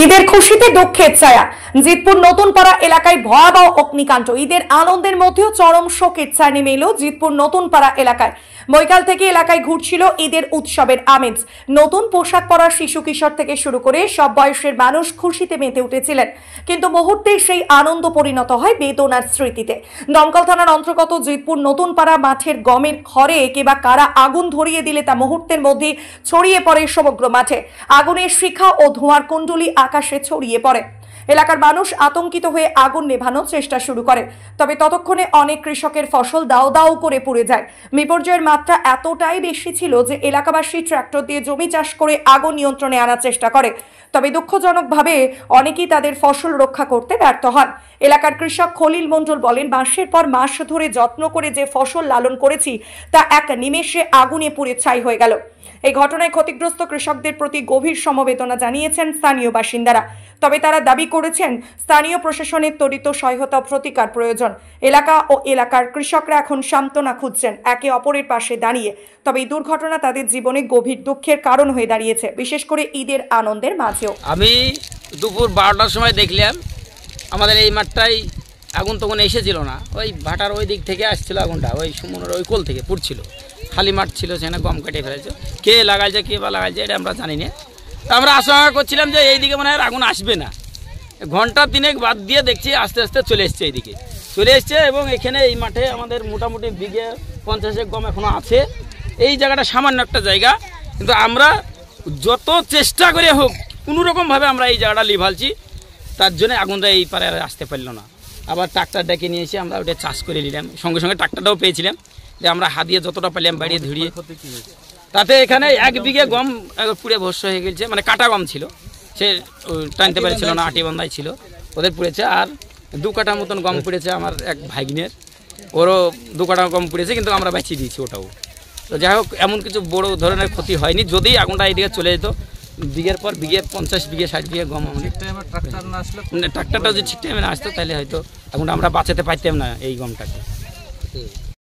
ঈদের খুশিতে দুঃখের ছায়া। জিতপুর নতুন পাড়া এলাকায় ভয়াবহ অগ্নিকাণ্ড। ঈদের আনন্দের মধ্যেও চরম শোকের ছায়া নেমে এলো জিতপুর নতুন পাড়া এলাকায়। বৈকাল থেকে এলাকায় ঘুরছিল ঈদের উৎসবের আমেজ। নতুন পোশাক পরা শিশু কিশোর থেকে শুরু করে সব বয়সের মানুষ খুশিতে মেতে উঠেছিলেন, কিন্তু মুহূর্তে সেই আনন্দ পরিণত হয় বেদনার স্মৃতিতে। দমকল থানার অন্তর্গত জিতপুর নতুন পাড়া মাঠের গমের ঘরে কিংবা কারা আগুন ধরিয়ে দিলে তা মুহূর্তের মধ্যে ছড়িয়ে পড়ে সমগ্র মাঠে। আগুনের শিখা ও ধোঁয়ার কুণ্ডলী আকাশে ছড়িয়ে পড়ে। এলাকার মানুষ আতঙ্কিত হয়ে আগুন নেভানোর চেষ্টা শুরু করে, তবে ততক্ষণে অনেক কৃষকের ফসল দাউ দাউ করে পুড়ে যায়। বিপর্যয়ের মাত্রা এতটাই বেশি ছিল যে এলাকাবাসী ট্রাক্টর দিয়ে জমি চাষ করে আগুন নিয়ন্ত্রণে আনার চেষ্টা করে, তবে দুঃখজনকভাবে অনেকেই তাদের ফসল রক্ষা করতে ব্যর্থ হন। এলাকার কৃষক খলিল মণ্ডল বলেন, মাসের পর মাস ধরে যত্ন করে যে ফসল লালন করেছি তা এক নিমেষে আগুনে পুড়ে ছাই হয়ে গেল। এই ঘটনায় ক্ষতিগ্রস্ত কৃষকদের প্রতি গভীর সমবেদনা জানিয়েছেন স্থানীয় বাসিন্দারা, তবে তারা দাবি করেছেন স্থানীয় প্রশাসনের ত্বরিত সহায়তা প্রতিকার প্রয়োজন। এলাকা ও এলাকার কৃষকরা এখন সান্ত্বনা খুঁজছেন একে অপরের পাশে দাঁড়িয়ে, তবে এই দুর্ঘটনা তাদের জীবনে গভীর দুঃখের কারণ হয়ে দাঁড়িয়েছে, বিশেষ করে ঈদের আনন্দের মাঝেও। আমি দুপুর 12টার সময় দেখলাম আমাদের এই মাঠটাই আগুন তখন এসেছিল না, ওই ভাটার ওই দিক থেকে আসছিল আগুনটা, ওই সমুদ্রের ওই কোল থেকে পুড়ছিল। খালি মাঠ ছিল, সেখানে গম কেটে ফেলেছে। কে লাগাইছে কে বা লাগাইছে এটা আমরা জানি না। আমরা আশঙ্কা করছিলাম যে এইদিকে মনে হয় আগুন আসবে না। ঘন্টা তিনেক বাদ দিয়ে দেখছি আস্তে আস্তে চলে এসছে, এইদিকে চলে এসছে। এবং এখানে এই মাঠে আমাদের মোটামুটি বিঘে 50 গম এখনও আছে। এই জায়গাটা সামান্য একটা জায়গা, কিন্তু আমরা যত চেষ্টা করে হোক কোনোরকমভাবে আমরা এই জায়গাটা লিভালছি, তার জন্য আগুনটা এই পারে আসতে পারল না। আবার ট্রাক্টর ডেকে নিয়ে এসে আমরা ওটা চাষ করে নিলাম, সঙ্গে সঙ্গে ট্রাক্টরটাও পেয়েছিলাম যে আমরা হাত দিয়ে যতটা পারলাম বাড়িয়ে ধরিয়ে। তাতে এখানে 1 বিঘে গম পুড়ে ভস্য হয়ে গেছে, মানে কাটা গম ছিল, সে টানতে পারছিল না, আটি বন্ধাই ছিল, ওদের পুড়েছে। আর 2 কাঠার মতন গম পুড়েছে আমার এক ভাগ্নের, ওরও 2 কাঠা গম পুড়েছে, কিন্তু আমরা বাঁচিয়ে দিয়েছি ওটাও। তো যাই হোক, এমন কিছু বড় ধরনের ক্ষতি হয়নি। যদি আগুনটা এইদিকে চলে যেত বিঘের পর বিঘে 50 বিঘে 60 বিঘে গম, আমাদের ট্রাক্টরটা যদি ঠিক টাইমে না আসতো তাহলে হয়তো আগুনটা আমরা বাঁচাতে পারতাম না এই গমটাকে।